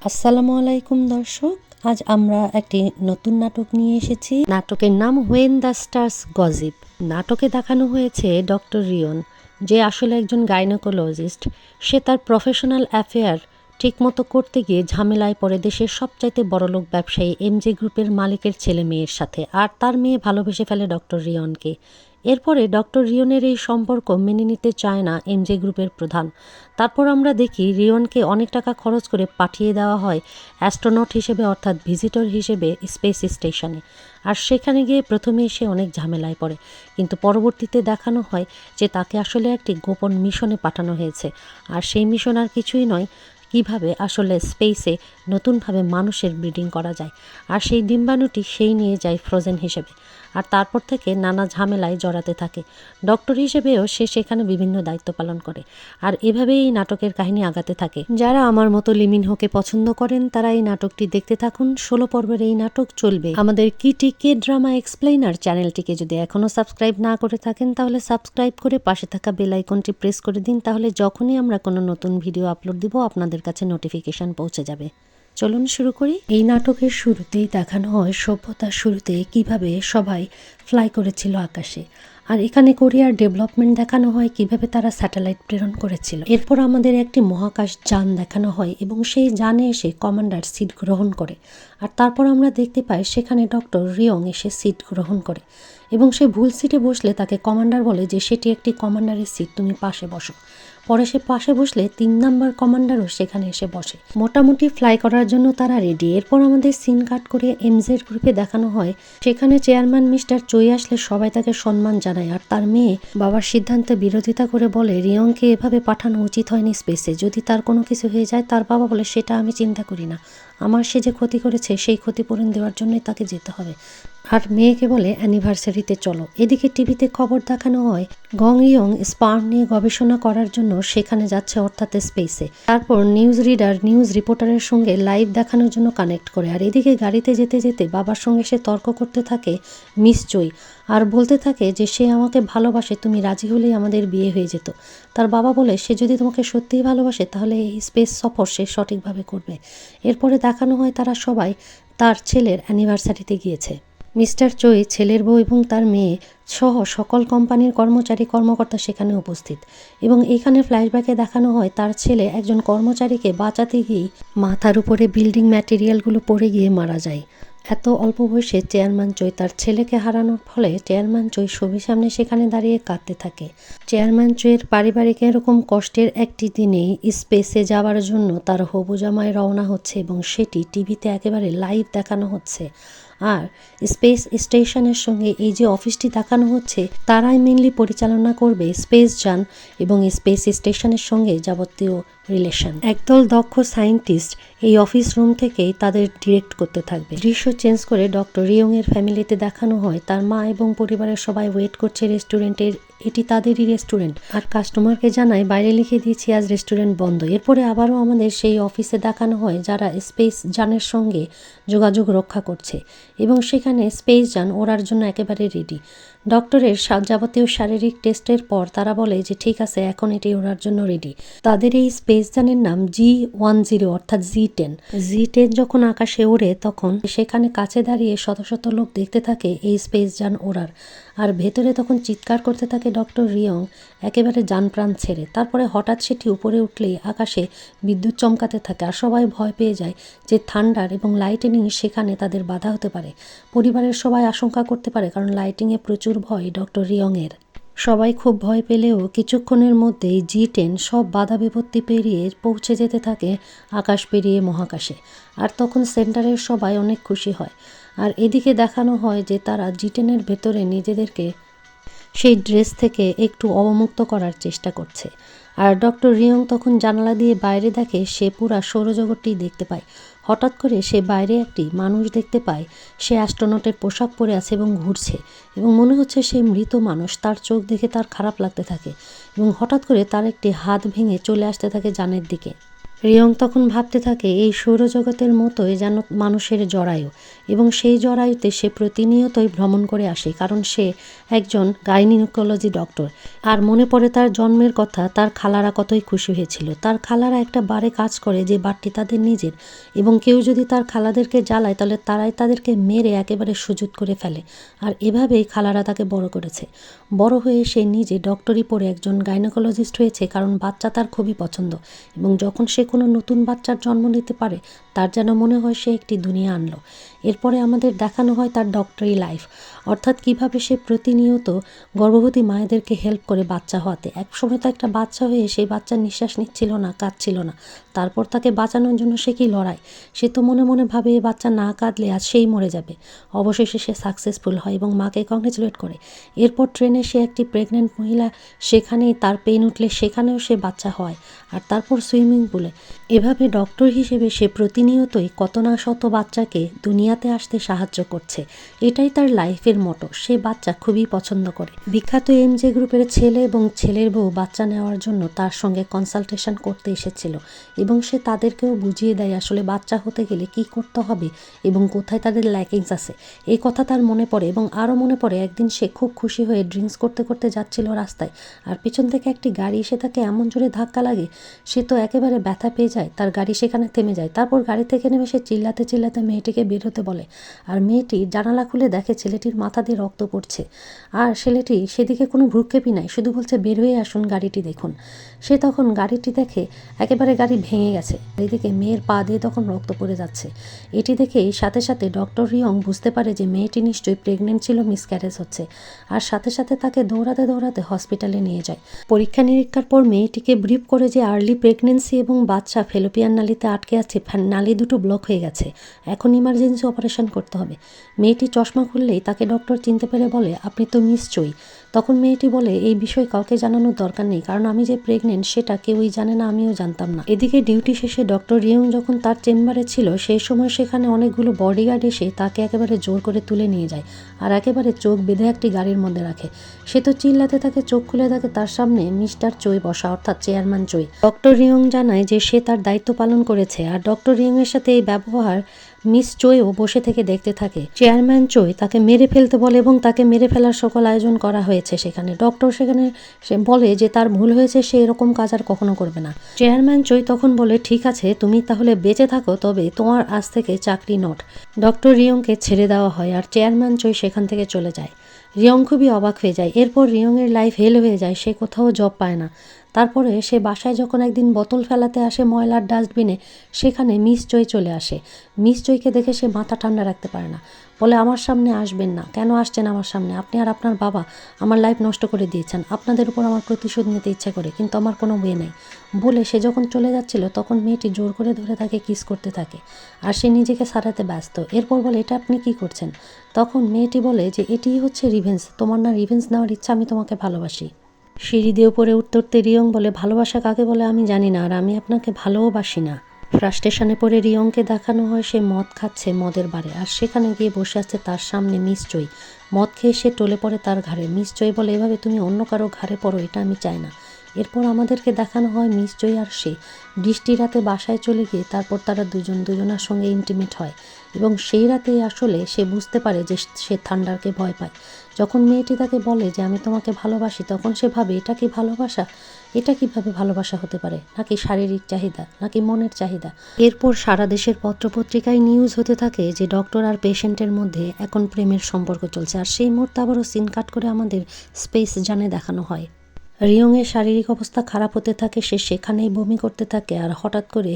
আসসালামু আলাইকুম দর্শক, আজ আমরা একটি নতুন নাটক নিয়ে এসেছি। নাটকের নাম হোয়েন দ্য স্টার্স গসিপ। নাটকে দেখানো হয়েছে ডক্টর রিয়ন, যে আসলে একজন গাইনোকোলজিস্ট। সে তার প্রফেশনাল অ্যাফেয়ার ঠিকমতো করতে গিয়ে ঝামেলায় পড়ে দেশের সবচাইতে বড়লোক ব্যবসায়ী এমজে গ্রুপের মালিকের ছেলে মেয়ের সাথে, আর তার মেয়ে ভালোবেসে ফেলে ডক্টর রিয়নকে। এরপরে ডক্টর রিয়নের এই সম্পর্ক মেনে নিতে চায় না এমজে গ্রুপের প্রধান। তারপর আমরা দেখি রিয়নকে অনেক টাকা খরচ করে পাঠিয়ে দেওয়া হয় অ্যাস্ট্রোনট হিসেবে, অর্থাৎ ভিজিটর হিসেবে স্পেস স্টেশনে। আর সেখানে গিয়ে প্রথমে সে অনেক ঝামেলায় পড়ে, কিন্তু পরবর্তীতে দেখানো হয় যে তাকে আসলে একটি গোপন মিশনে পাঠানো হয়েছে। আর সেই মিশন আর কিছুই নয়, কিভাবে আসলে স্পেসে নতুনভাবে মানুষের ব্রিডিং করা যায়। আর সেই ডিম্বাণুটি সেই নিয়ে যায় ফ্রোজেন হিসেবে। আর তারপর থেকে নানা ঝামেলায় জড়াতে থাকে। ডক্টর হিসেবেও সে সেখানে বিভিন্ন দায়িত্ব পালন করে। আর এভাবেই এই নাটকের কাহিনী আগাতে থাকে। যারা আমার মতো লিমিন হোকে পছন্দ করেন তারা এই নাটকটি দেখতে থাকুন। 16 পর্বের এই নাটক চলবে আমাদের কিটি কে ড্রামা এক্সপ্লেইনার চ্যানেলটিকে। যদি এখনও সাবস্ক্রাইব না করে থাকেন তাহলে সাবস্ক্রাইব করে পাশে থাকা বেল আইকনটি প্রেস করে দিন, তাহলে যখনই আমরা কোনো নতুন ভিডিও আপলোড দিব আপনাদের কাছে নোটিফিকেশন পৌঁছে যাবে। চলুন শুরু করি। এই নাটকের শুরুতেই দেখানো হয় সভ্যতার শুরুতে কিভাবে সবাই ফ্লাই করেছিল আকাশে। আর এখানে কোরিয়ার ডেভেলপমেন্ট দেখানো হয়, কিভাবে তারা স্যাটেলাইট প্রেরণ করেছিল। এরপর আমাদের একটি মহাকাশ যান দেখানো হয় এবং সেই যানে এসে কমান্ডার সিট গ্রহণ করে। আর তারপর আমরা দেখতে পাই সেখানে ডক্টর রিয়ং এসে সিট গ্রহণ করে এবং সে ভুল সিটে বসলে তাকে কমান্ডার বলে যে সেটি একটি কমান্ডারের সিট, তুমি পাশে বসো। পরে সে পাশে বসলে 3 নাম্বার কমান্ডারও সেখানে এসে বসে। মোটামুটি ফ্লাই করার জন্য তারা রেডি। এরপর আমাদের সিন কাট করে এমজের গ্রুপে দেখানো হয় সেখানে চেয়ারম্যান মিস্টার চই আসলে সবাই তাকে সম্মান জানায়। আর তার মেয়ে বাবার সিদ্ধান্তে বিরোধিতা করে বলে রিয়ংকে এভাবে পাঠানো উচিত হয়নি স্পেসে, যদি তার কোনো কিছু হয়ে যায়। তার বাবা বলে সেটা আমি চিন্তা করি না, আমার সে যে ক্ষতি করেছে সেই ক্ষতিপূরণ দেওয়ার জন্যই তাকে যেতে হবে। আর মেয়েকে বলে অ্যানিভার্সারিতে চলো। এদিকে টিভিতে খবর দেখানো হয় গং ইয়ং স্পার্ম নিয়ে গবেষণা করার জন্য সেখানে যাচ্ছে, অর্থাৎ স্পেসে। তারপর নিউজ রিডার নিউজ রিপোর্টারের সঙ্গে লাইভ দেখানোর জন্য কানেক্ট করে। আর এদিকে গাড়িতে যেতে যেতে বাবার সঙ্গে সে তর্ক করতে থাকে মিস চই, আর বলতে থাকে যে সে আমাকে ভালোবাসে, তুমি রাজি হলেই আমাদের বিয়ে হয়ে যেত। তার বাবা বলে সে যদি তোমাকে সত্যিই ভালোবাসে তাহলে এই স্পেস সফর সে সঠিকভাবে করবে। এরপরে দেখানো হয় তারা সবাই তার ছেলের অ্যানিভার্সারিতে গিয়েছে। মিস্টার চই, ছেলের বউ এবং তার মেয়ে সহ সকল কোম্পানির কর্মচারী কর্মকর্তা সেখানে উপস্থিত। এবং এখানে ফ্ল্যাশব্যাকে দেখানো হয় তার ছেলে একজন কর্মচারীকে বাঁচাতে গিয়ে মাথার উপরে বিল্ডিং ম্যাটেরিয়ালগুলো পড়ে গিয়ে মারা যায়। এত অল্প বয়সে চেয়ারম্যান চই তার ছেলেকে হারানোর ফলে চেয়ারম্যান চই ছবির সামনে সেখানে দাঁড়িয়ে কাঁদতে থাকে। চেয়ারম্যান চইয়ের পারিবারিক এরকম কষ্টের একটি দিনে স্পেসে যাওয়ার জন্য তার হবু জামাই রওনা হচ্ছে এবং সেটি টিভিতে একেবারে লাইভ দেখানো হচ্ছে। আর স্পেস স্টেশনের সঙ্গে এই যে অফিসটি দেখানো হচ্ছে তারাই মেনলি পরিচালনা করবে স্পেস যান এবং স্পেস স্টেশনের সঙ্গে যাবতীয় রিলেশন। একদল দক্ষ সায়েন্টিস্ট এই অফিস রুম থেকেই তাদের ডিরেক্ট করতে থাকবে। দৃশ্য চেঞ্জ করে ডক্টর রিয়ং এর ফ্যামিলিতে দেখানো হয় তার মা এবং পরিবারের সবাই ওয়েট করছে রেস্টুরেন্টের। এটি তাদেরই রেস্টুরেন্ট। আর কাস্টমারকে জানায় বাইরে লিখে দিয়েছি আজ রেস্টুরেন্ট বন্ধ। এরপরে আবারও আমাদের সেই অফিসে দেখানো হয় যারা স্পেস যানের সঙ্গে যোগাযোগ রক্ষা করছে এবং সেখানে স্পেস যান ওড়ার জন্য একেবারে রেডি। ডক্টরের যাবতীয় শারীরিক টেস্টের পর তারা বলে যে ঠিক আছে, এখন এটি ওড়ার জন্য রেডি। তাদের এই স্পেস যানের নাম G10, অর্থাৎ G10 যখন আকাশে ওড়ে তখন সেখানে কাছে দাঁড়িয়ে শত শত লোক দেখতে থাকে এই স্পেস যান ওড়ার। আর ভেতরে তখন চিৎকার করতে থাকে ডক্টর রিয়ং একেবারে যান প্রাণ ছেড়ে। তারপরে হঠাৎ সেটি উপরে উঠলেই আকাশে বিদ্যুৎ চমকাতে থাকে আর সবাই ভয় পেয়ে যায় যে থান্ডার এবং লাইটেনিং সেখানে তাদের বাধা হতে পারে। পরিবারের সবাই আশঙ্কা করতে পারে কারণ লাইটিংয়ে প্রচুর ভয় ডক্টর রিয়ং এর। সবাই খুব ভয় পেলেও কিছুক্ষণের মধ্যেই G10 সব বাধা বিপত্তি পেরিয়ে পৌঁছে যেতে থাকে আকাশ পেরিয়ে মহাকাশে। আর তখন সেন্টারের সবাই অনেক খুশি হয়। আর এদিকে দেখানো হয় যে তারা G10 ভেতরে নিজেদেরকে সেই ড্রেস থেকে একটু অবমুক্ত করার চেষ্টা করছে। আর ডক্টর রিয়ং তখন জানালা দিয়ে বাইরে দেখে সে পুরা সৌরজগৎটি দেখতে পায়। হঠাৎ করে সে বাইরে একটি মানুষ দেখতে পায়, সে অ্যাস্ট্রোনটের পোশাক পরে আছে এবং ঘুরছে এবং মনে হচ্ছে সে মৃত মানুষ। তার চোখ দেখে তার খারাপ লাগতে থাকে এবং হঠাৎ করে তার একটি হাত ভেঙে চলে আসতে থাকে যানের দিকে। রিয়ং তখন ভাবতে থাকে এই সৌরজগতের মতোই যেন মানুষের জরায়ু, এবং সেই জরায়ুতে সে প্রতিনিয়তই ভ্রমণ করে আসে, কারণ সে একজন গাইনিকোলজি ডক্টর। আর মনে পড়ে তার জন্মের কথা, তার খালারা কতই খুশি হয়েছিল। তার খালারা একটা বারে কাজ করে যে বারটি তাদের নিজের, এবং কেউ যদি তার খালাদেরকে জ্বালায় তাহলে তারাই তাদেরকে মেরে একেবারে সুজুত করে ফেলে। আর এভাবেই খালারা তাকে বড় করেছে। বড় হয়ে সে নিজে ডক্টরি পড়ে একজন গাইনোকোলজিস্ট হয়েছে, কারণ বাচ্চা তার খুবই পছন্দ, এবং যখন সে কোনো নতুন বাচ্চার জন্ম নিতে পারে তার যেন মনে হয় সে একটি দুনিয়া আনলো। এরপরে আমাদের দেখানো হয় তার ডক্টরি লাইফ, অর্থাৎ কিভাবে সে প্রতিনিয়ত গর্ভবতী মায়েদেরকে হেল্প করে বাচ্চা হওয়াতে। একসময় তো একটা বাচ্চা হয়ে সেই বাচ্চার নিঃশ্বাস নিচ্ছিল না, কাঁদছিল না, তারপর তাকে বাঁচানোর জন্য সে কি লড়াই। সে তো মনে মনে ভাবে এ বাচ্চা না কাঁদলে আজ সেই মরে যাবে। অবশেষে সে সাকসেসফুল হয় এবং মাকে কংগ্রেচুলেট করে। এরপর ট্রেনে সে একটি প্রেগনেন্ট মহিলা, সেখানেই তার পেন উঠলে সেখানেও সে বাচ্চা হয়। আর তারপর সুইমিং পুলে। এভাবে ডক্টর হিসেবে সে প্রতিনিয়তই কত না শত বাচ্চাকে দুনিয়াতে আসতে সাহায্য করছে। এটাই তার লাইফের মোটো। সে বাচ্চা খুবই পছন্দ করে। বিখ্যাত এমজে গ্রুপের ছেলে এবং ছেলের বউ বাচ্চা নেওয়ার জন্য তার সঙ্গে কনসালটেশন করতে এসেছিল, এবং সে তাদেরকেও বুঝিয়ে দেয় আসলে বাচ্চা হতে গেলে কি করতে হবে এবং কোথায় তাদের ল্যাকিংস আছে। এই কথা তার মনে পড়ে, এবং আরও মনে পড়ে একদিন সে খুব খুশি হয়ে ড্রিঙ্কস করতে করতে যাচ্ছিল রাস্তায়, আর পিছন থেকে একটি গাড়ি এসে তাকে এমন জোরে ধাক্কা লাগে সে তো একেবারে ব্যথা পেয়ে যায়। তার গাড়ি সেখানে থেমে যায়। তারপর গাড়ি থেকে নেমে সে চিল্লাতে চিল্লাতে মেয়েটিকে বের হতে বলে, আর মেয়েটি জানালা খুলে দেখে ছেলেটির মাথা দিয়ে রক্ত পড়ছে, আর ছেলেটি সেদিকে কোনো ভ্রুক্ষেপই নাই, শুধু বলছে বের হয়ে আসুন, গাড়িটি দেখুন। সে তখন গাড়িটি দেখে একেবারে গাড়ি ভেঙে গেছে, এদিকে মেয়ের পা দিয়ে তখন রক্ত পড়ে যাচ্ছে। এটি দেখেই সাথে সাথে ডক্টর রিয়ং বুঝতে পারে যে মেয়েটি নিশ্চয়ই প্রেগনেন্ট ছিল, মিসক্যারেজ হচ্ছে, আর সাথে সাথে তাকে দৌড়াতে দৌড়াতে হসপিটালে নিয়ে যায়। পরীক্ষা নিরীক্ষার পর মেয়েটিকে ব্রিফ করে যে আর্লি প্রেগনেন্সি এবং বাচ্চা ফেলোপিয়ান নালীতে আটকে আছে, নালী দুটো ব্লক হয়ে গেছে, এখন ইমার্জেন্সি অপারেশন করতে হবে। মেয়েটি চশমা খুললেই তাকে ডক্টর চিনতে পেরে বলে, আপনি তো মিস চই। তখন মেয়েটি বলে, এই বিষয় কাউকে জানানোর দরকার নেই, কারণ আমি যে প্রেগনেন্ট সেটা কেউই জানে না, আমিও জানতাম না। এদিকে ডিউটি শেষে ডক্টর রিয়ং যখন তার চেম্বারে ছিল সেই সময় সেখানে অনেকগুলো বডিগার্ড এসে তাকে একেবারে জোর করে তুলে নিয়ে যায়, আর একেবারে চোখ বেঁধে একটি গাড়ির মধ্যে রাখে। সে তো চিল্লাতে থাকে, চোখ খুলে থাকে, তার সামনে মিস্টার চই বসা, অর্থাৎ চেয়ারম্যান চই। ডক্টর রিয়ং জানায় যে সে তার দায়িত্ব পালন করেছে, আর ডক্টর রিয়ং এর সাথে এই ব্যবহার মিস চইও বসে থেকে দেখতে থাকে। চেয়ারম্যান চই তাকে মেরে ফেলতে বলে, এবং তাকে মেরে ফেলার সকল আয়োজন করা হয়েছে সেখানে। ডক্টর সেখানে সে বলে যে তার ভুল হয়েছে, সে এরকম কাজ আর কখনো করবে না। চেয়ারম্যান চই তখন বলে, ঠিক আছে, তুমি তাহলে বেঁচে থাকো, তবে তোমার আজ থেকে চাকরি নট। ডক্টর রিয়ংকে ছেড়ে দেওয়া হয়, আর চেয়ারম্যান চই সেখান থেকে চলে যায়। রিয়ং খুবই অবাক হয়ে যায়। এরপর রিয়ংয়ের লাইফ হেল হয়ে যায়, সে কোথাও জব পায় না। তারপরে সে বাসায় যখন একদিন বোতল ফেলাতে আসে ময়লার ডাস্টবিনে, সেখানে মিস চই চলে আসে। মিস চইকে দেখে সে মাথা ঠান্ডা রাখতে পারে না, বলে, আমার সামনে আসবেন না, কেন আসছেন আমার সামনে? আপনি আর আপনার বাবা আমার লাইফ নষ্ট করে দিয়েছেন, আপনাদের উপর আমার প্রতিশোধ নিতে ইচ্ছা করে, কিন্তু আমার কোনো ওয়ে নেই। বলে সে যখন চলে যাচ্ছিল তখন মেয়েটি জোর করে ধরে তাকে কিস করতে থাকে, আর সে নিজেকে সারাতে ব্যস্ত। এরপর বলে, এটা আপনি কি করছেন? তখন মেয়েটি বলে যে এটিই হচ্ছে রিভেঞ্জ, তোমার না রিভেঞ্জ নেওয়ার ইচ্ছা, আমি তোমাকে ভালোবাসি। সিঁড়ি দিয়ে উপরে উঠতে উঠতে রিয়ং বলে, ভালোবাসা কাকে বলে আমি জানি না, আর আমি আপনাকে ভালোবাসি না। ফ্রাস্ট্রেশনে পড়ে রিয়ংকে দেখানো হয় সে মদ খাচ্ছে মদের বারে, আর সেখানে গিয়ে বসে আছে তার সামনে মিস চই। মদ খেয়ে সে টলে পড়ে তার ঘাড়ে। মিস চই বলে, এভাবে তুমি অন্য কারো ঘাড়ে পড়ো, এটা আমি চাই না। এরপর আমাদেরকে দেখানো হয় মিস চই আর সে বৃষ্টি রাতে বাসায় চলে গিয়ে তারপর তারা দুজনার সঙ্গে ইন্টিমেট হয়, এবং সেই রাতেই আসলে সে বুঝতে পারে যে সে থান্ডারকে ভয় পায়। যখন মেয়েটি তাকে বলে যে আমি তোমাকে ভালোবাসি, তখন সে ভাবে এটা কি ভালোবাসা? এটা কিভাবে ভালোবাসা হতে পারে? নাকি শারীরিক চাহিদা, নাকি মনের চাহিদা? এরপর সারা দেশের পত্রপত্রিকায় নিউজ হতে থাকে যে ডক্টর আর পেশেন্টের মধ্যে এখন প্রেমের সম্পর্ক চলছে, আর সেই মুহূর্তে আবারও সিন কাট করে আমাদের স্পেস জানে দেখানো হয়। রিয়ংয়ের শারীরিক অবস্থা খারাপ হতে থাকে, সে সেখানেই বমি করতে থাকে, আর হঠাৎ করে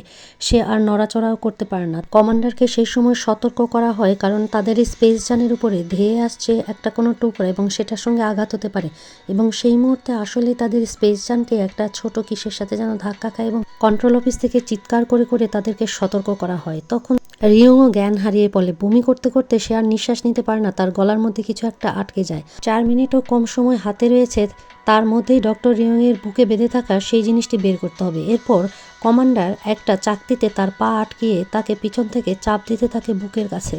সে আর নড়াচড়াও করতে পারে না। কমান্ডারকে সেই সময় সতর্ক করা হয়, কারণ তাদের স্পেস যানের উপরে ধেয়ে আসছে একটা কোনো টুকরা, এবং সেটার সঙ্গে আঘাত হতে পারে, এবং সেই মুহূর্তে আসলে তাদের স্পেস যানকে একটা ছোট কিসের সাথে যেন ধাক্কা খায়, এবং কন্ট্রোল অফিস থেকে চিৎকার করে করে তাদেরকে সতর্ক করা হয়। তখন রিয়ংও জ্ঞান হারিয়ে পড়ে, বমি করতে করতে সে আর নিঃশ্বাস নিতে পারে না, তার গলার মধ্যে কিছু একটা আটকে যায়। 4 মিনিটও কম সময় হাতে রয়েছে, তার মধ্যেই ডক্টর রিয়ংয়ের বুকে বেঁধে থাকা সেই জিনিসটি বের করতে হবে। এরপর কমান্ডার একটা চাকতিতে তার পা আটকিয়ে তাকে পিছন থেকে চাপ দিতে থাকে বুকের কাছে।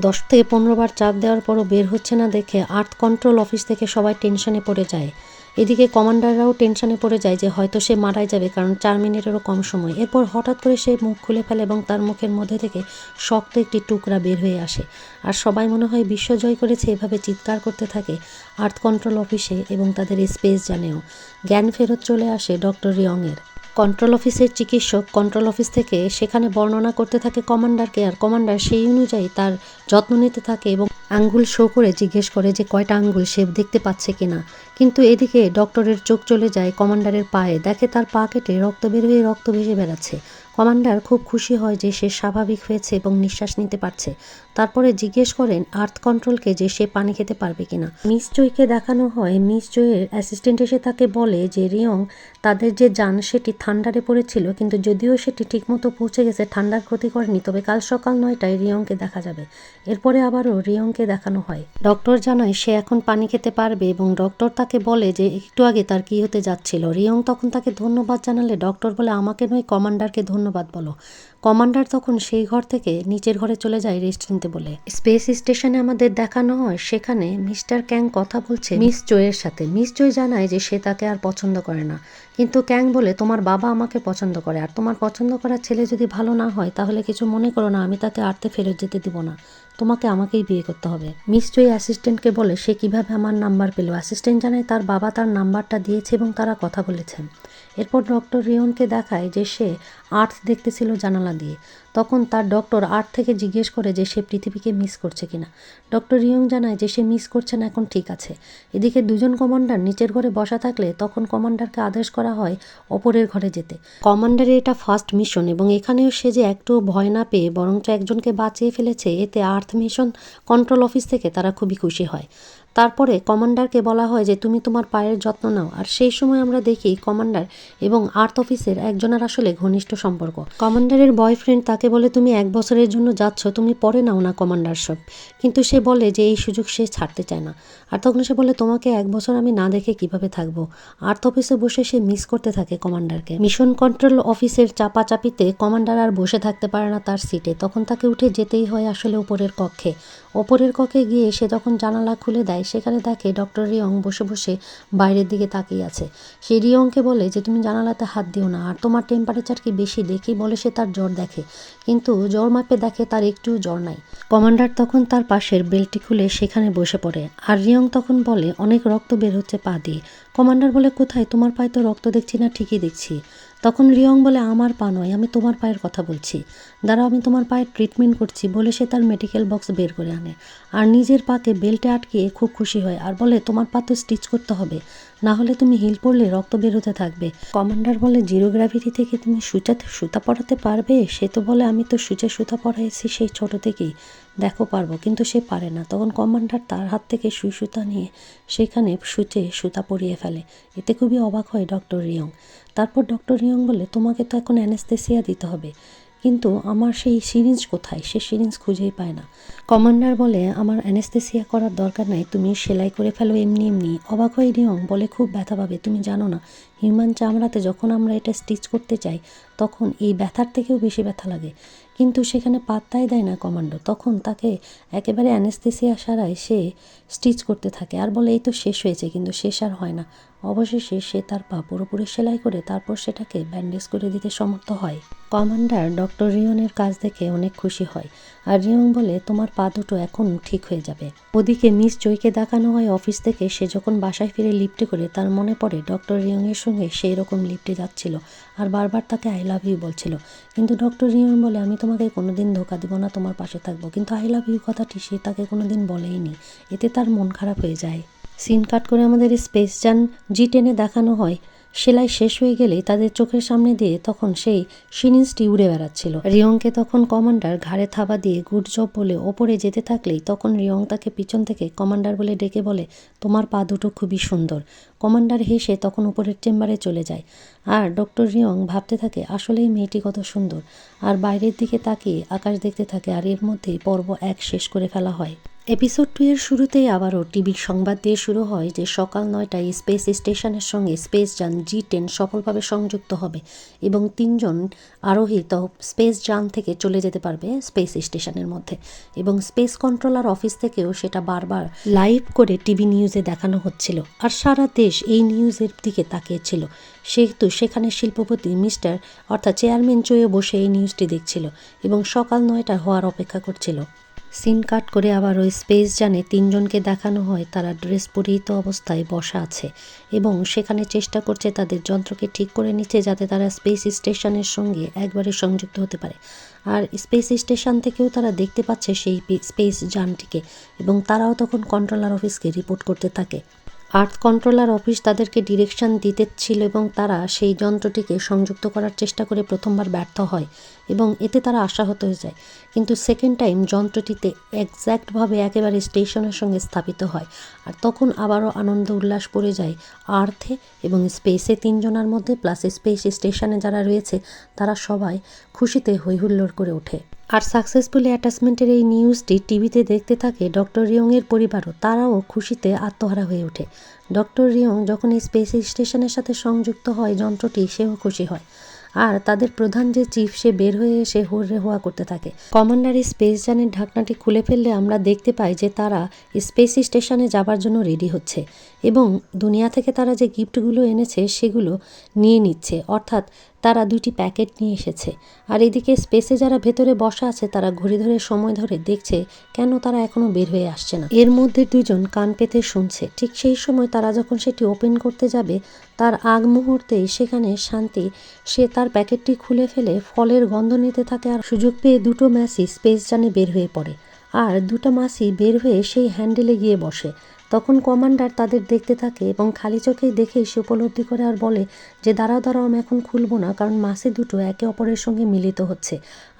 10 থেকে 15 বার চাপ দেওয়ার পরও বের হচ্ছে না দেখে আর্থ কন্ট্রোল অফিস থেকে সবাই টেনশনে পড়ে যায়। এদিকে কমান্ডাররাও টেনশনে পড়ে যায় যে হয়তো সে মারাই যাবে, কারণ 4 মিনিটেরও কম সময়। এরপর হঠাৎ করে সে মুখ খুলে ফেলে এবং তার মুখের মধ্যে থেকে শক্ত একটি টুকরা বের হয়ে আসে। আর সবাই মনে হয় বিশ্ব জয় করেছে এভাবে চিৎকার করতে থাকে আর্থ কন্ট্রোল অফিসে এবং তাদের স্পেস জানেও। জ্ঞান ফেরত চলে আসে ডক্টর রিয়ংয়ের। কন্ট্রোল অফিসের চিকিৎসক কন্ট্রোল অফিস থেকে সেখানে বর্ণনা করতে থাকে কমান্ডারকে, আর কমান্ডার সেই অনুযায়ী তার যত্ন নিতে থাকে এবং আঙ্গুল শো করে জিজ্ঞেস করে যে কয়টা আঙ্গুল সে দেখতে পাচ্ছে কিনা। কিন্তু এদিকে ডক্টরের চোখ চলে যায় কমান্ডারের পায়ে, দেখে তার পা কেটে রক্ত বের হয়ে রক্ত ভেসে বেড়াচ্ছে। কমান্ডার খুব খুশি হয় যে সে স্বাভাবিক হয়েছে এবং নিঃশ্বাস নিতে পারছে। তারপরে জিজ্ঞেস করেন আর্থ কন্ট্রোলকে যে সে পানি খেতে পারবে কিনা। মিস জয়কে দেখানো হয়, মিস জয়ের অ্যাসিস্ট্যান্ট এসে তাকে বলে যে রিয়ং তাদের যে যান সেটি থান্ডারে পড়েছিল, কিন্তু যদিও সেটি ঠিকমতো পৌঁছে গেছে, ঠান্ডার ক্ষতি করেনি, তবে কাল সকাল 9টায় রিয়ংকে দেখা যাবে। এরপরে আবারও রিয়ংকে দেখানো হয়। ডক্টর জানায় সে এখন পানি খেতে পারবে এবং ডক্টর তাকে বলে যে একটু আগে তার কি হতে যাচ্ছিল। রিয়ং তখন তাকে ধন্যবাদ জানালে ডক্টর বলে আমাকে নয় কমান্ডারকে ধন্যবাদ বলো। কমান্ডার তখন সেই ঘর থেকে নিচের ঘরে চলে যায় রেস্ট নিতে বলে। স্পেস স্টেশনে আমাদের দেখানো হয় সেখানে মিস্টার ক্যাং কথা বলছে মিস জয়ের সাথে। মিস জয় জানায় যে সে তাকে আর পছন্দ করে না, কিন্তু ক্যাং বলে তোমার বাবা আমাকে পছন্দ করে, আর তোমার পছন্দ করার ছেলে যদি ভালো না হয় তাহলে কিছু মনে করো না, আমি তাকে আর্থে ফেরত যেতে দিব না, তোমাকে আমাকেই বিয়ে করতে হবে। মিস জয় অ্যাসিস্ট্যান্টকে বলে সে কিভাবে আমার নাম্বার পেল। অ্যাসিস্ট্যান্ট জানায় তার বাবা তার নাম্বারটা দিয়েছে এবং তারা কথা বলেছেন। এরপর ডক্টর রিয়নকে দেখায় যে সে আর্থ দেখতেছিল জানালা দিয়ে। তখন তার ডক্টর আর্থ থেকে জিজ্ঞেস করে যে সে পৃথিবীকে মিস করছে কিনা। ডক্টর রিয়ং জানায় যে সে মিস করছে না, এখন ঠিক আছে। এদিকে দুজন কমান্ডার নিচের ঘরে বসা থাকলে তখন কমান্ডারকে আদেশ করা হয় ওপরের ঘরে যেতে। কমান্ডারের এটা ফার্স্ট মিশন এবং এখানেও সে যে একটু ভয় না পেয়ে বরঞ্চ একজনকে বাঁচিয়ে ফেলেছে, এতে আর্থ মিশন কন্ট্রোল অফিস থেকে তারা খুবই খুশি হয়। তারপরে কমান্ডারকে বলা হয় যে তুমি তোমার পায়ের যত্ন নাও, আর সেই সময় আমরা দেখি কমান্ডার এবং আর্থ অফিসের একজনের আসলে ঘনিষ্ঠ সম্পর্ক। কমান্ডারের বয়ফ্রেন্ড তাকে বলে তুমি 1 বছরের জন্য যাচ্ছ, তুমি পরে নাও না কমান্ডারশিপ, কিন্তু সে বলে যে এই সুযোগ সে ছাড়তে চায় না। আর তখন সে বলে তোমাকে 1 বছর আমি না দেখে কিভাবে থাকবো। আর্থ অফিসে বসে সে মিস করতে থাকে কমান্ডারকে। মিশন কন্ট্রোল অফিসের চাপাচাপিতে কমান্ডার আর বসে থাকতে পারে না তার সিটে, তখন তাকে উঠে যেতেই হয় আসলে উপরের কক্ষে। ওপরের কক্ষে গিয়ে সে যখন জানালা খুলে দেয় সেখানে দেখে ডক্টর রিয়ং বসে বসে বাইরের দিকে তাকিয়ে আছে। সে রিয়ংকে বলে যে তুমি জানালাতে হাত দিও না, আর তোমার টেম্পারেচার কি বেশি? দেখি বলে সে তার জ্বর দেখে, কিন্তু জ্বর মাপে দেখে তার একটুও জ্বর নাই। কমান্ডার তখন তার পাশের বেল্টটি খুলে সেখানে বসে পড়ে, আর রিয়ং তখন বলে অনেক রক্ত বের হচ্ছে পা দিয়ে। কমান্ডার বলে কোথায়? তোমার পায়ে তো রক্ত দেখছি না। ঠিকই দেখছি। তখন রিয়ং বলে আমার পা নয়, আমি তোমার পায়ের কথা বলছি, দাঁড়াও আমি তোমার পায়ের ট্রিটমেন্ট করছি বলে সে তার মেডিকেল বক্স বের করে আনে আর নিজের পাকে বেল্টে আটকিয়ে খুব খুশি হয় আর বলে তোমার পা তো স্টিচ করতে হবে, না হলে তুমি হিল পড়লে রক্ত বেরোতে থাকবে। কমান্ডার বলে জিরো গ্র্যাভিটি থেকে তুমি সূচাতে সুতা পরাতে পারবে? সে তো বলে আমি তো সূচে সুতা পরাইছি সেই ছোট থেকেই, দেখো পারবো, কিন্তু সে পারে না। তখন কমান্ডার তার হাত থেকে সুই সুতা নিয়ে সেখানে সূচে সুতা পরিয়ে ফেলে। এতে খুবই অবাক হয় ডক্টর রিয়ং। তারপর ডক্টর রিয়ং বলে তোমাকে তো এখন অ্যানেস্থেসিয়া দিতে হবে, কিন্তু আমার সেই সিরিঞ্জ কোথায়? সে সিরিঞ্জ খুঁজেই পায় না। কমান্ডার বলে আমার অ্যানেস্থেসিয়া করার দরকার নাই, তুমি সেলাই করে ফেলো এমনি এমনি। অবাক হয়ে রিয়ং বলে খুব ব্যথা পাবে, তুমি জানো না হিউম্যান চামড়াতে যখন আমরা এটা স্টিচ করতে চাই তখন এই ব্যথার থেকেও বেশি ব্যথা লাগে। কিন্তু সেখানে পাত্তাই দেয় না কমান্ডো, তখন তাকে একেবারে অ্যানেস্থেসিয়া সারায় সে স্টিচ করতে থাকে আর বলে এই তো শেষ হয়েছে, কিন্তু শেষ আর হয় না। অবশেষে সে তার পা পুরোপুরি সেলাই করে তারপর সেটাকে ব্যান্ডেজ করে দিতে সমর্থ হয়। কমান্ডার ডক্টর রিয়নের কাজ দেখে অনেক খুশি হয় আর রিয়ং বলে তোমার পা দুটো এখন ঠিক হয়ে যাবে। ওদিকে মিস জয়কে দেখানো হয় অফিস থেকে সে যখন বাসায় ফিরে লিফটে করে তার মনে পড়ে ডক্টর রিয়ংয়ের সঙ্গে সেই রকম লিফটে যাচ্ছিল আর বারবার তাকে আই লাভ ইউ বলছিল, কিন্তু ডক্টর রিয়ং বলে আমি তোমাকে কোনোদিন ধোকা দিব না, তোমার পাশে থাকবো, কিন্তু আই লাভ ইউ কথাটি সে তাকে কোনোদিন বলেইনি। এতে তার মন খারাপ হয়ে যায়। সিন কাট করে আমাদের স্পেস যান জি10-এ দেখানো হয় সেলাই শেষ হয়ে গেলেই তাদের চোখের সামনে দিয়ে তখন সেই সিরিঞ্জটি উড়ে বেড়াচ্ছিল। রিয়ংকে তখন কমান্ডার ঘাড়ে থাবা দিয়ে গুড জব বলে ওপরে যেতে থাকলেই তখন রিয়ং তাকে পিছন থেকে কমান্ডার বলে ডেকে বলে তোমার পা দুটো খুবই সুন্দর। কমান্ডার হেসে তখন উপরের চেম্বারে চলে যায় আর ডক্টর রিয়ং ভাবতে থাকে আসলেই মেয়েটি কত সুন্দর, আর বাইরের দিকে তাকিয়ে আকাশ দেখতে থাকে। আর এর মধ্যেই পর্ব 1 শেষ করে ফেলা হয়। এপিসোড 2 এর শুরুতেই আবারও টিভির সংবাদ দিয়ে শুরু হয় যে সকাল 9টায় স্পেস স্টেশনের সঙ্গে স্পেস যান G10 সফলভাবে সংযুক্ত হবে এবং 3জন আরোহী স্পেস যান থেকে চলে যেতে পারবে স্পেস স্টেশনের মধ্যে, এবং স্পেস কন্ট্রোলার অফিস থেকেও সেটা বারবার লাইভ করে টিভি নিউজে দেখানো হচ্ছিল। আর সারা দেশ এই নিউজের দিকে তাকিয়েছিল, সেহেতু সেখানে শিল্পপতি মিস্টার অর্থাৎ চেয়ারম্যান চয়ে বসে এই নিউজটি দেখছিল এবং সকাল 9টা হওয়ার অপেক্ষা করছিল। সিন কাট করে আবার ওই স্পেস যানে 3জনকে দেখানো হয়, তারা ড্রেস পরিহিত অবস্থায় বসা আছে এবং সেখানে চেষ্টা করছে তাদের যন্ত্রকে ঠিক করে নিচ্ছে যাতে তারা স্পেস স্টেশনের সঙ্গে একবারে সংযুক্ত হতে পারে। আর স্পেস স্টেশন থেকেও তারা দেখতে পাচ্ছে সেই স্পেস যানটিকে এবং তারাও তখন কন্ট্রোলার অফিসকে রিপোর্ট করতে থাকে। আর্থ কন্ট্রোলার অফিস তাদেরকে ডিরেকশন দিতেছিল এবং তারা সেই যন্ত্রটিকে সংযুক্ত করার চেষ্টা করে প্রথমবার ব্যর্থ হয় এবং এতে তারা আশাহত হয়ে যায়। কিন্তু সেকেন্ড টাইম যন্ত্রটিতে এক্স্যাক্টভাবে একেবারে স্টেশনের সঙ্গে স্থাপিত হয়। আর তখন আবারও আনন্দ উল্লাস পড়ে যায় আর্থে এবং স্পেসে 3জনের মধ্যে, প্লাস স্পেস স্টেশনে যারা রয়েছে তারা সবাই খুশিতে হৈহুল্লোড় করে ওঠে। আর সাকসেসফুলি অ্যাটাচমেন্টের এই নিউজটি টিভিতে দেখতে থাকে ডক্টর রিয়ংয়ের পরিবারও, তারাও খুশিতে আত্মহারা হয়ে ওঠে। ডক্টর রিয়ং যখন এই স্পেস স্টেশনের সাথে সংযুক্ত হয় যন্ত্রটি, সেও খুশি হয়। আর তাদের প্রধান যে চিফ, সে বের হয়ে এসে হুররে হোয়া করতে থাকে। কমান্ডার স্পেস যানের ঢাকনাটি খুলে ফেললে আমরা দেখতে পাই যে তারা স্পেস স্টেশনে যাবার জন্য রেডি হচ্ছে এবং দুনিয়া থেকে তারা যে গিফটগুলো এনেছে সেগুলো নিয়ে নিচ্ছে, অর্থাৎ তারা 2টি প্যাকেট নিয়ে এসেছে। আর এদিকে স্পেসে যারা ভেতরে বসা আছে তারা ঘড়ি ধরে সময় ধরে দেখছে কেন তারা এখনো বের হয়ে আসছে না। এর মধ্যে 2জন কান পেতে শুনছে। ঠিক সেই সময় তারা যখন সেটি ওপেন করতে যাবে তার আগ মুহূর্তেই সেখানে শান্তি, সে তার প্যাকেটটি খুলে ফেলে ফলের গন্ধ নিতে থাকে আর সুযোগ পেয়ে 2টো মাছি স্পেস যানে বের হয়ে পড়ে। আর 2টা মাছি বের হয়ে সেই হ্যান্ডেলে গিয়ে বসে। তখন কমান্ডার তাদের দেখতে থাকে এবং খালি চোখেই দেখেই সে উপলব্ধি করে আর বলে যে দাঁড়াও আমি এখন খুলবো না, কারণ মাছি দুটো একে অপরের সঙ্গে মিলিত হচ্ছে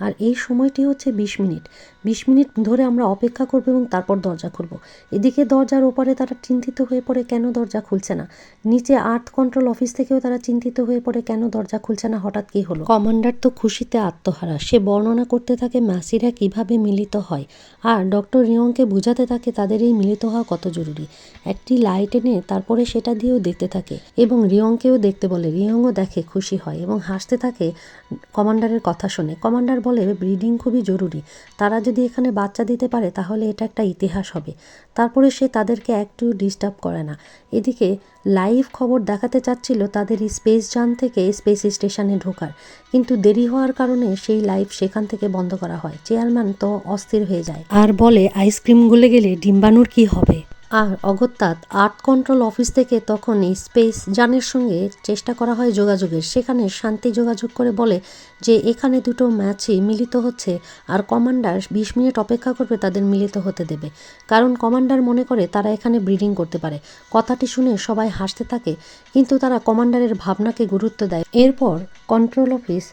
আর এই সময়টি হচ্ছে 20 মিনিট। 20 মিনিট ধরে আমরা অপেক্ষা করবো এবং তারপর দরজা খুলবো। এদিকে দরজার ওপারে তারা চিন্তিত হয়ে পড়ে কেন দরজা খুলছে না। নিচে আর্থ কন্ট্রোল অফিস থেকেও তারা চিন্তিত হয়ে পড়ে কেন দরজা খুলছে না, হঠাৎ কি হলো। কমান্ডার তো খুশিতে আত্মহারা, সে বর্ণনা করতে থাকে মাসিরা কিভাবে মিলিত হয় আর ডক্টর রিয়ংকে বোঝাতে থাকে তাদের এই মিলিত হওয়া কত জরুরি। একটি লাইট এনে তারপরে সেটা দিয়েও দেখতে থাকে এবং রিয়ংকেও দেখতে বলে। রিয়ংও দেখে, খুশি হয় এবং হাসতে থাকে কমান্ডারের কথা শুনে। কমান্ডার বলে ব্রিডিং খুবই জরুরি, তারা যদি এখানে বাচ্চা দিতে পারে তাহলে এটা একটা ইতিহাস হবে। তারপরে সে তাদেরকে একটু ডিস্টার্ব করে না। এদিকে লাইভ খবর দেখাতে চাচ্ছিল তাদের স্পেস যান থেকে স্পেস স্টেশনে ঢোকার, কিন্তু দেরি হওয়ার কারণে সেই লাইভ সেখান থেকে বন্ধ করা হয়। চেয়ারম্যান তো অস্থির হয়ে যায় আর বলে আইসক্রিম গলে গেলে ডিম্বাণুর কি হবে। আর অগত্যাৎ আর্থ কন্ট্রোল অফিস থেকে তখন স্পেস যানের সঙ্গে চেষ্টা করা হয় যোগাযোগের। সেখানে শান্তি যোগাযোগ করে বলে যে এখানে 2টো ম্যাচই মিলিত হচ্ছে আর কমান্ডার 20 মিনিট অপেক্ষা করবে তাদের মিলিত হতে দেবে, কারণ কমান্ডার মনে করে তারা এখানে ব্রিডিং করতে পারে। কথাটি শুনে সবাই হাসতে থাকে, কিন্তু তারা কমান্ডারের ভাবনাকে গুরুত্ব দেয়। এরপর কন্ট্রোল অফিস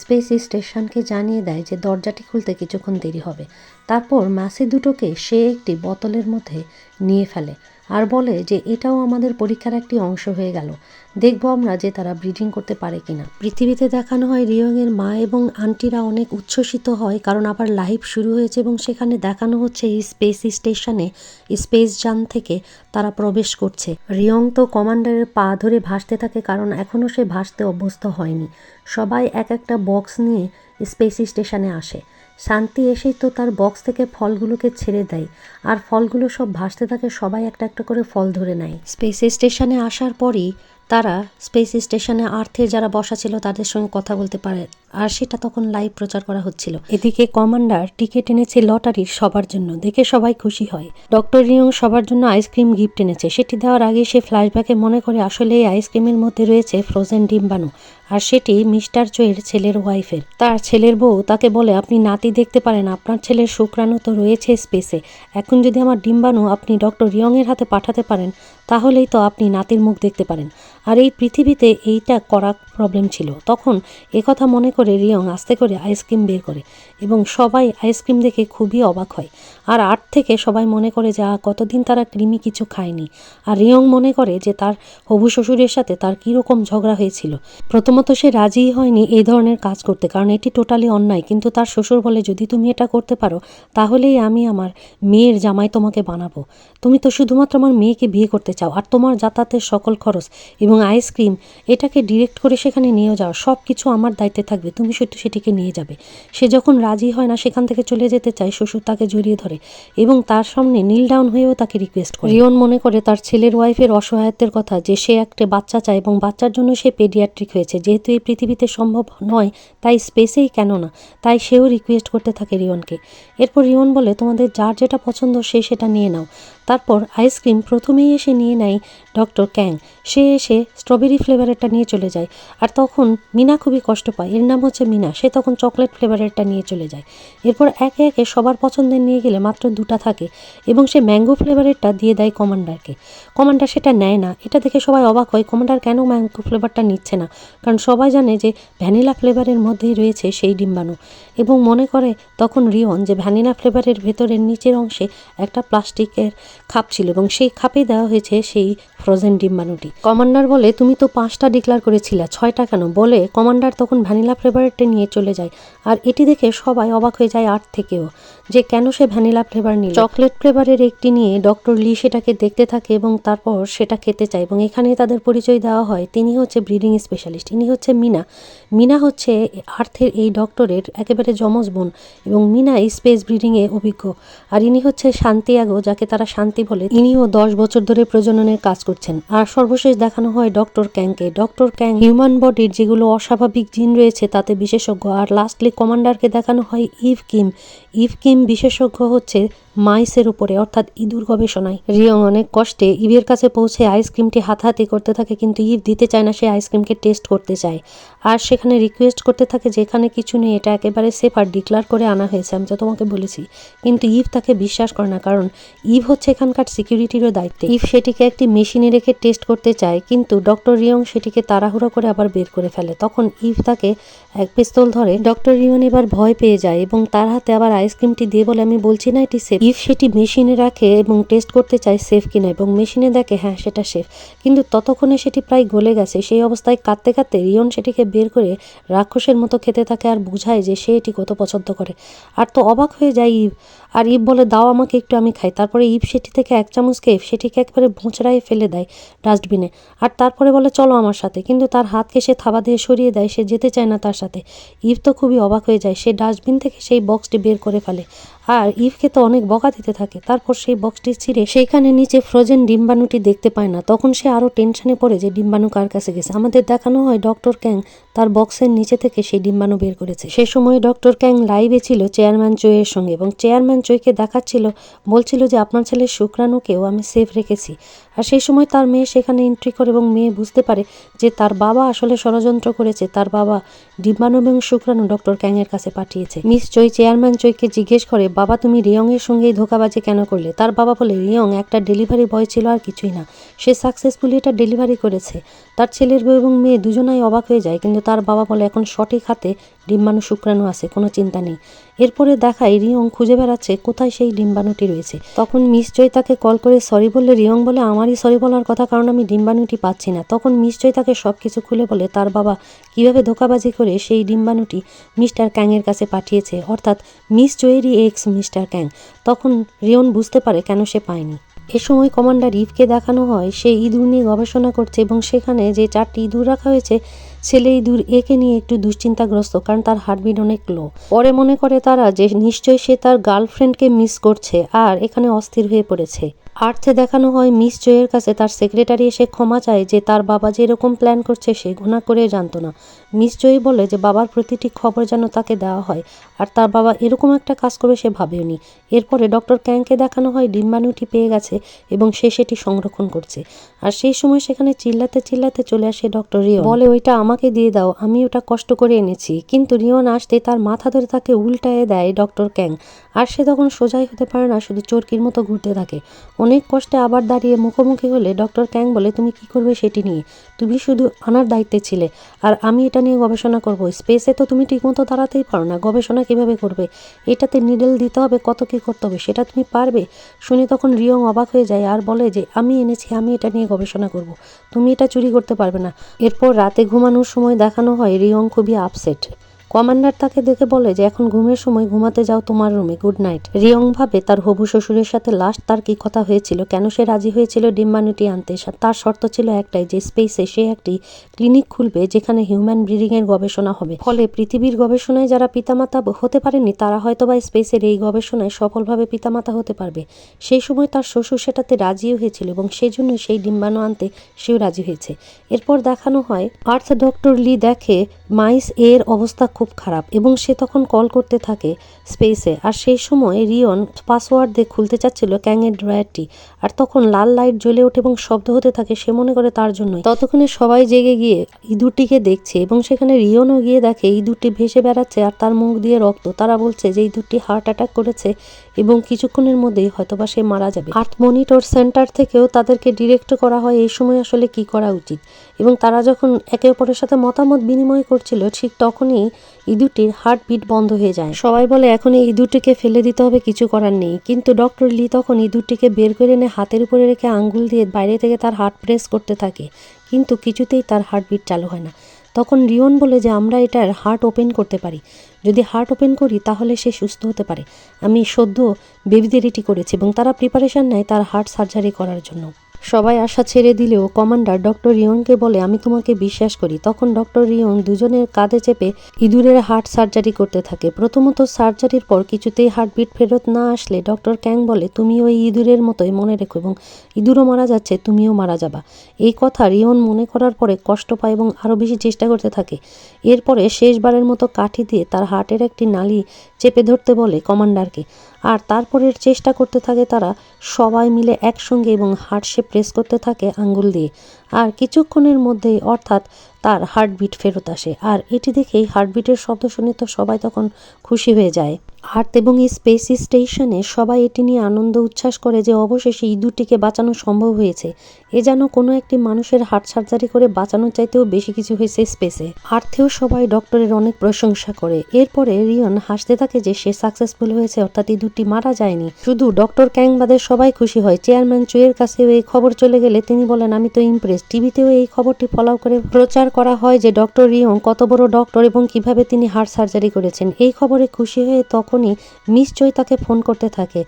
স্পেস স্টেশনকে জানিয়ে দেয় যে দরজাটি খুলতে কিছুক্ষণ দেরি হবে। তারপর মাছি দুটোকে সে একটি বোতলের মধ্যে নিয়ে ফেলে আর বলে যে এটাও আমাদের পরীক্ষার একটি অংশ হয়ে গেল, দেখবো আমরা যে তারা ব্রিডিং করতে পারে কিনা। পৃথিবীতে দেখানো হয় রিয়ংয়ের মা এবং আন্টিরা অনেক উচ্ছ্বসিত হয়, কারণ আবার লাইভ শুরু হয়েছে এবং সেখানে দেখানো হচ্ছে এই স্পেস স্টেশনে স্পেস যান থেকে তারা প্রবেশ করছে। রিয়ং তো কমান্ডারের পা ধরে ভাসতে থাকে, কারণ এখনও সে ভাসতে অভ্যস্ত হয়নি। সবাই এক একটা বক্স নিয়ে স্পেস স্টেশনে আসে। শান্তি এসেই তো তার বক্স থেকে ফলগুলোকে ছেড়ে দেয় আর ফলগুলো সব ভাসতে থাকে, সবাই একটা একটা করে ফল ধরে নেয়। স্পেস স্টেশনে আসার পরই তারা স্পেস স্টেশনে আর্থে যারা বসা ছিল তাদের সঙ্গে কথা বলতে পারে আর সেটা তখন লাইভ প্রচার করা হচ্ছিল। এদিকে কমান্ডার টিকিট এনেছে লটারির সবার জন্য, দেখে সবাই খুশি হয়। ডক্টর রিয়ং সবার জন্য আইসক্রিম গিফট এনেছে, সেটি দেওয়ার আগে সে ফ্ল্যাশব্যাকে মনে করে আসলে এই আইসক্রিমের মধ্যে রয়েছে ফ্রোজেন ডিম্বাণু আর সেটি মিস্টার চোয়ের ছেলের ওয়াইফের। তার ছেলের বউ তাকে বলে আপনি নাতি দেখতে পারেন, আপনার ছেলের শুক্রাণু তো রয়েছে স্পেসে, এখন যদি আমার ডিম্বাণু আপনি ডক্টর রিয়ংয়ের হাতে পাঠাতে পারেন তাহলেই তো আপনি নাতির মুখ দেখতে পারেন। আর এই পৃথিবীতে এইটা করা প্রবলেম ছিল। তখন একথা মনে করে রিয়ং আস্তে করে আইসক্রিম বের করে এবং সবাই আইসক্রিম দেখে খুবই অবাক হয়। আর আট থেকে সবাই মনে করে যে কতদিন তারা ক্রিমি কিছু খায়নি। আর রিয়ং মনে করে যে তার হবু শ্বশুরের সাথে তার কীরকম ঝগড়া হয়েছিল। প্রথমত সে রাজিই হয়নি এই ধরনের কাজ করতে, কারণ এটি টোটালি অন্যায়, কিন্তু তার শ্বশুর বলে যদি তুমি এটা করতে পারো তাহলেই আমি আমার মেয়ের জামাই তোমাকে বানাবো। তুমি তো শুধুমাত্র আমার মেয়েকে বিয়ে করতে চাও, আর তোমার যাতায়াতের সকল খরচ এবং আইসক্রিম এটাকে ডিরেক্ট করে সেখানে নিয়ে যাও, সব কিছু আমার দায়িত্বে থাকবে, তুমি শুধু সেটিকে নিয়ে যাবে। সে যখন রাজি হয় না, সেখান থেকে চলে যেতে চায়, শ্বশুর তাকে জড়িয়ে ধরে এবং তার সামনে নীল ডাউন হয়েও তাকে রিকোয়েস্ট করে। রিয়ন মনে করে তার ছেলের ওয়াইফের অসহায়ত্বের কথা, যে সে একটা বাচ্চা চায় এবং বাচ্চার জন্য সে পেডিয়াট্রিক হয়েছে, যেহেতু এই পৃথিবীতে সম্ভব নয় তাই স্পেসেই কেন না, তাই সেও রিকোয়েস্ট করতে থাকে রিয়নকে। এরপর রিয়ন বলে তোমাদের যার যেটা পছন্দ সে সেটা নিয়ে নাও। তারপর আইসক্রিম প্রথমেই এসে নিয়ে নেয় ডক্টর ক্যাং। সে এসে স্ট্রবেরি ফ্লেভারেরটা নিয়ে চলে যায়। আর তখন মিনা খুবই কষ্ট পায়, এর নাম হচ্ছে মিনা, সে তখন চকলেট ফ্লেভারেরটা নিয়ে চলে যায়। এরপর একে একে সবার পছন্দের নিয়ে গেলে মাত্র দুটা থাকে এবং সে ম্যাঙ্গো ফ্লেভারেরটা দিয়ে দেয় কমান্ডারকে। কমান্ডার সেটা নেয় না। এটা দেখে সবাই অবাক হয়, কমান্ডার কেন ম্যাঙ্গো ফ্লেভারটা নিচ্ছে না, কারণ সবাই জানে যে ভ্যানিলা ফ্লেভারের মধ্যেই রয়েছে সেই ডিম্বাণু। এবং মনে করে তখন রিয়ন যে ভ্যানিলা ফ্লেভারের ভেতরের নিচের অংশে একটা প্লাস্টিকের খাপ ছিল এবং সেই খাপে দেওয়া হয়েছে সেই ফ্রোজেন ডিম্বাণুটি। কমান্ডার বলে তুমি তো 5টা ডিক্লার করেছিলে, 6টা কেন? বলে কমান্ডার তখন ভ্যানিলা ফ্লেভারেরটা নিয়ে চলে যায়। আর এটি দেখে সবাই অবাক হয়ে যায় আট থেকেও, যে কেন সে ভ্যানিলা ফ্লেভার নিল। চকলেট ফ্লেভারের একটি নিয়ে ডক্টর লি সেটাকে দেখতে থাকে এবং তারপর সেটা খেতে চায় এবং এখানেই তাদের পরিচয় দেওয়া হয়। তিনি হচ্ছে ব্রিডিং স্পেশালিস্ট, ইনি হচ্ছে মিনা। মিনা হচ্ছে আর্থের এই ডক্টরের একেবারে যমজ বোন এবং মিনা স্পেস ব্রিডিংয়ে অভিজ্ঞ। আর ইনি হচ্ছে শান্তিয়াগো, যাকে তারা শান্তি বলে, ইনিও 10 বছর ধরে প্রজননের কাজ করছেন। আর সর্বশেষ দেখানো হয় ডক্টর ক্যাংকে। ডক্টর ক্যাং হিউম্যান বডির যেগুলো অস্বাভাবিক জিন রয়েছে তাতে বিশেষজ্ঞ। আর লাস্টলি কমান্ডারকে দেখানো হয় ইভ কিম। ইভ কিম বিশেষজ্ঞ হচ্ছে মাইসের উপরে, অর্থাৎ ইঁদুর গবেষণায়। রিয়ং অনেক কষ্টে ইভের কাছে পৌঁছে আইসক্রিমটি হাতাহাতি করতে থাকে, কিন্তু ইভ দিতে চায় না, সে আইসক্রিমকে টেস্ট করতে চায়। আর সেখানে রিকোয়েস্ট করতে থাকে যে এখানে কিছু নেই, এটা একেবারে সেফ আর ডিক্লার করে আনা হয়েছে, আমি তো তোমাকে বলেছি। কিন্তু ইভ তাকে বিশ্বাস করে না, কারণ ইভ হচ্ছে এখানকার সিকিউরিটিরও দায়িত্বে। ইভ সেটিকে একটি মেশিনে রেখে টেস্ট করতে চায়, কিন্তু ডক্টর রিয়ং সেটিকে তাড়াহুড়ো করে আবার বের করে ফেলে। তখন ইভ তাকে এক পিস্তল ধরে। ডক্টর রিয়ন এবার ভয় পেয়ে যায় এবং তার হাতে আবার আইসক্রিমটি দিয়ে বলে আমি বলছি না এটি সেফ। ইভ সেটি মেশিনে রাখে এবং টেস্ট করতে চায় সেফ কিনা, এবং মেশিনে দেখে হ্যাঁ সেটা সেফ, কিন্তু ততক্ষণে সেটি প্রায় গলে গেছে। সেই অবস্থায় কাঁদতে কাঁদতে রিয়ন সেটিকে বের করে রাক্ষসের মতো খেতে থাকে আর বুঝায় যে সে এটি কত পছন্দ করে। আর তো অবাক হয়ে যায় ইভ, আর ইভ বলে দাও আমাকে একটু, আমি খাই। তারপরে ইভ সেটি থেকে 1 চামচ খেয়ে সেটিকে একবারে ভোঁচড়ায় ফেলে দেয় ডাস্টবিনে। আর তারপরে বলে চলো আমার সাথে, কিন্তু তার হাতকে সে থাবা দিয়ে সরিয়ে দেয়, সে যেতে চায় না তার সাথে। ইভ তো খুবই অবাক হয়ে যায়, সে ডাস্টবিন থেকে সেই বক্সটি বের করে ফেলে আর ইভকে তো অনেক বকা দিতে থাকে। তারপর সেই বক্সটি ছিঁড়ে সেইখানে নিচে ফ্রোজেন ডিম্বাণুটি দেখতে পায় না। তখন সে আরও টেনশনে পড়ে যে ডিম্বাণু কার কাছে গেছে। আমাদের দেখানো হয় ডক্টর ক্যাং তার বক্সের নিচে থেকে সেই ডিম্বাণু বের করেছে। সে সময় ডক্টর ক্যাং লাইভে ছিল চেয়ারম্যান চোয়ের সঙ্গে এবং চেয়ারম্যান চোয়কে দেখাচ্ছিল, বলছিল যে আপনার ছেলের শুক্রাণুকেও আমি সেফ রেখেছি। আর সেই সময় তার মেয়ে সেখানে এন্ট্রি করে এবং মেয়ে বুঝতে পারে যে তার বাবা আসলে ষড়যন্ত্র করেছে, তার বাবা ডিম্বাণু এবং শুক্রাণু ডক্টর ক্যাংয়ের কাছে পাঠিয়েছে। মিস চোই চেয়ারম্যান চোয়কে জিজ্ঞেস করে বাবা তুমি রিয়ংয়ের সঙ্গেই ধোঁকাবাজি কেন করলে? তার বাবা বলে রিয়ং একটা ডেলিভারি বয় ছিল আর কিছুই না, সে সাকসেসফুলি এটা ডেলিভারি করেছে। তার ছেলের বউ এবং মেয়ে দুজনাই অবাক হয়ে যায়, কিন্তু তার বাবা বলে এখন সঠিক হাতে ডিম্বাণু শুক্রাণু আছে, কোনো চিন্তা নেই। এরপরে দেখায় রিয়ং খুঁজে বেড়াচ্ছে কোথায় সেই ডিম্বাণুটি রয়েছে। তখন মিস জয় তাকে কল করে সরি বললে রিয়ং বলে আমারই সরি বলার কথা, কারণ আমি ডিম্বাণুটি পাচ্ছি না। তখন মিস জয় তাকে সব কিছু খুলে বলে তার বাবা কিভাবে ধোঁকাবাজি করে সেই ডিম্বাণুটি মিস্টার ক্যাংয়ের কাছে পাঠিয়েছে, অর্থাৎ মিস জয়েরই এক্স মিস্টার ক্যাং। তখন রিয়ন বুঝতে পারে কেন সে পায়নি। এ সময় কমান্ডার ইভকে দেখানো হয় সে ইঁদুর নিয়ে গবেষণা করছে এবং সেখানে যে 4টি ইঁদুর রাখা হয়েছে ছেলে ইঁদুর একে নিয়ে একটু দুশ্চিন্তাগ্রস্ত, কারণ তার হার্টবিট অনেক লো। পরে মনে করে তারা যে নিশ্চয়ই সে তার গার্লফ্রেন্ডকে মিস করছে আর এখানে অস্থির হয়ে পড়েছে। আর্থে দেখানো হয় মিস জয়ের কাছে তার সেক্রেটারি এসে ক্ষমা চায় যে তার বাবা যে এরকম প্ল্যান করছে সে ঘুণা করে জানতো না। মিস জয় বলে যে বাবার প্রতিটি খবর যেন তাকে দেওয়া হয়, আর তার বাবা এরকম একটা কাজ করবে সে ভাবেওনি। এরপরে ডক্টর ক্যাংকে দেখানো হয় ডিম্বাণুটি পেয়ে গেছে এবং সে সেটি সংরক্ষণ করছে। আর সেই সময় সেখানে চিল্লাতে চিল্লাতে চলে আসে ডক্টর রিয়ন, বলে ওইটা আমাকে দিয়ে দাও, আমি ওটা কষ্ট করে এনেছি। কিন্তু রিয়ন আসতে তার মাথা ধরে তাকে উল্টায়ে দেয় ডক্টর ক্যাং, আর সে তখন সোজাই হতে পারে না, শুধু চরকির মতো ঘুরতে থাকে। অনেক কষ্টে আবার দাঁড়িয়ে মুখোমুখি হলে ডক্টর ক্যাং বলে তুমি কি করবে সেটি নিয়ে, তুমি শুধু আনার দায়িত্বে ছিলে আর আমি এটা এটা নিয়ে গবেষণা করব। স্পেসে তো তুমি ঠিকমতো দাঁড়াতেই পারো না, গবেষণা কিভাবে করবে? এটাতে নিডল দিতে হবে, কত কী করতে হবে, সেটা তুমি পারবে? শুনে তখন রিয়ং অবাক হয়ে যায় আর বলে যে আমি এনেছি, আমি এটা নিয়ে গবেষণা করব, তুমি এটা চুরি করতে পারবে না। এরপর রাতে ঘুমানোর সময় দেখানো হয় রিয়ং খুবই আপসেট। কমান্ডার তাকে দেখে বলে যে এখন ঘুমের সময় ঘুমাতে যাও তোমার রুমে, গুড নাইট। রিয়ং ভাবে তার হবু শ্বশুরের সাথে লাস্ট তার কি কথা হয়েছিল, কেন সে রাজি হয়েছিল ডিম্বাণুটি আনতে। তার শর্ত ছিল একটাই, যে স্পেসে সে একটি ক্লিনিক খুলবে যেখানে হিউম্যান ব্রিডিং এর গবেষণা হবে। ফলে পৃথিবীর গবেষণায় যারা পিতামাতা হতে পারেনি তারা হয়তো বা স্পেসের এই গবেষণায় সফলভাবে পিতামাতা হতে পারবে। সেই সময় তার শ্বশুর সেটাতে রাজিও হয়েছিল এবং সেজন্য সেই ডিম্বাণু আনতে সেও রাজি হয়েছে। এরপর দেখানো হয় আর্থ ডক্টর লি দেখে মাইস এর অবস্থা খুব খারাপ এবং সে তখন কল করতে থাকে স্পেসে। আর সেই সময় রিয়ন পাসওয়ার্ড দিয়ে খুলতে চাচ্ছিল ক্যাংয়ের ড্রয়ারটি, আর তখন লাল লাইট জ্বলে ওঠে এবং শব্দ হতে থাকে, সে মনে করে তার জন্যই। ততক্ষণে সবাই জেগে গিয়ে ইঁদুরটিকে দেখছে এবং সেখানে রিয়নও গিয়ে দেখে ইঁদুরটি ভেসে বেড়াচ্ছে আর তার মুখ দিয়ে রক্ত। তারা বলছে যে ইঁদুরটি হার্ট অ্যাটাক করেছে এবং কিছুক্ষণের মধ্যেই হয়তোবা সে মারা যাবে। আর্থ মনিটর সেন্টার থেকেও তাদেরকে ডিরেক্ট করা হয় এই সময় আসলে কি করা উচিত, এবং তারা যখন একে অপরের সাথে মতামত বিনিময় করছিল ঠিক তখনই ইঁদুরটির হার্টবিট বন্ধ হয়ে যায়। সবাই বলে এখন এই ইঁদুরটিকে ফেলে দিতে হবে, কিছু করার নেই। কিন্তু ডক্টর লি তখন ইঁদুরটিকে বের করে এনে হাতের উপরে রেখে আঙ্গুল দিয়ে বাইরে থেকে তার হার্ট প্রেস করতে থাকে, কিন্তু কিছুতেই তার হার্টবিট চালু হয় না। তখন রিয়ন বলে যে আমরা এটার হার্ট ওপেন করতে পারি, যদি হার্ট ওপেন করি তাহলে সে সুস্থ হতে পারে। আমি সদ্য বেবিদের এটি করেছি এবং তারা প্রিপারেশন নেয় তার হার্ট সার্জারি করার জন্য। সবাই আশা ছেড়ে দিলেও কমান্ডার ডক্টর রিয়নকে বলে আমি তোমাকে বিশ্বাস করি। তখন ডক্টর রিয়ন দুজনের কাঁধে চেপে ইঁদুরের হার্ট সার্জারি করতে থাকে। প্রথমত সার্জারির পর কিছুতেই হার্টবিট ফেরত না আসলে ডক্টর ক্যাং বলে তুমি ওই ইঁদুরের মতোই মনে রেখো, এবং ইঁদুরও মারা যাচ্ছে তুমিও মারা যাবা। এই কথা রিয়ন মনে করার পরে কষ্ট পায় এবং আরও বেশি চেষ্টা করতে থাকে। এরপরে শেষবারের মতো কাঠি দিয়ে তার হার্টের একটি নালি চেপে ধরতে বলে কমান্ডারকে, আর তারপরের চেষ্টা করতে থাকে তারা সবাই মিলে একসঙ্গে এবং হার্ট সে প্রেস করতে থাকে আঙ্গুল দিয়ে। আর কিছুক্ষণের মধ্যেই অর্থাৎ তার হার্টবিট ফেরত আসে, আর এটি দেখেই হার্টবিটের শব্দ শুনে তো সবাই তখন খুশি হয়ে যায়। আর্থ এবং স্পেস স্টেশনে সবাই এটি নিয়ে আনন্দ উচ্ছ্বাস করে যে অবশেষে ইঁদুরটিকে বাঁচানো সম্ভব হয়েছে। এ যেন কোনো একটি মানুষের হার্ট সার্জারি করে বাঁচানোর চাইতেও বেশি কিছু হয়েছে স্পেসে। আর্থেও সবাই ডক্টরের অনেক প্রশংসা করে। এরপরে রিয়ন হাসতে থাকে যে সে সাকসেসফুল হয়েছে, অর্থাৎ ইঁদুরটি মারা যায়নি। শুধু ডক্টর ক্যাং বাদে সবাই খুশি হয়। চেয়ারম্যান চুয়ের কাছেও এই খবর চলে গেলে তিনি বলেন আমি তো ইমপ্রেস। টিভিতেও এই খবরটি ফলো করে প্রচার করা হয় যে ডক্টর রিয়ন কত বড় ডক্টর এবং কিভাবে তিনি হার্ট সার্জারি করেছেন। এই খবরে খুশি হয়ে তখনই মিস চই তাকে ফোন করতে থাকে,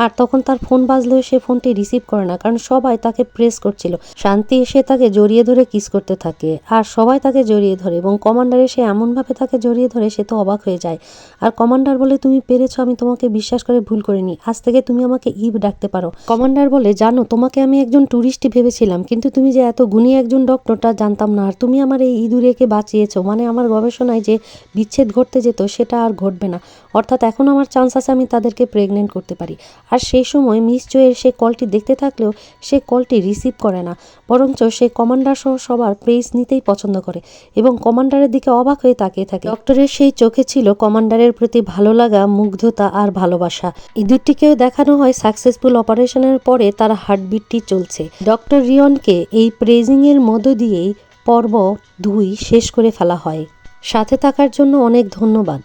আর তখন তার ফোন বাজলেও সে ফোনটি রিসিভ করে না, কারণ সবাই তাকে প্রেস করছিল। শান্তি এসে তাকে জড়িয়ে ধরে কিস করতে থাকে, আর সবাই তাকে জড়িয়ে ধরে এবং কমান্ডার এসে এমনভাবে তাকে জড়িয়ে ধরে সে তো অবাক হয়ে যায়। আর কমান্ডার বলে তুমি পেরেছো, আমি তোমাকে বিশ্বাস করে ভুল করিনি, আজ থেকে তুমি আমাকে ইভ ডাকতে পারো। কমান্ডার বলে জানো তোমাকে আমি একজন ট্যুরিস্টই ভেবেছিলাম, কিন্তু তুমি যে এত গুণী একজন ডক্টরটা জানতাম না, আর তুমি আমার এই ইঁদুরেকে বাঁচিয়েছো, মানে আমার গবেষণায় যে বিচ্ছেদ ঘটতে যেত সেটা আর ঘটবে না, অর্থাৎ এখন আমার চান্স আছে আমি তাদেরকে প্রেগনেন্ট করতে পারি। আর সেই সময় মিস জয়ের সে কলটি দেখতে থাকলেও সে কলটি রিসিভ করে না, বরঞ্চ সে কমান্ডার সহ সবার প্রেস নিতেই পছন্দ করে এবং কমান্ডারের দিকে অবাক হয়ে তাকিয়ে থাকে। ডক্টরের সেই চোখে ছিল কমান্ডারের প্রতি ভালো লাগা, মুগ্ধতা আর ভালোবাসা। ইঁদুরটিকেও দেখানো হয় সাকসেসফুল অপারেশনের পরে তার হার্টবিটটি চলছে। ডক্টর রিয়নকে এই প্রেজিং এর মধ্য দিয়েই পর্ব 2 শেষ করে ফেলা হয়। সাথে থাকার জন্য অনেক ধন্যবাদ।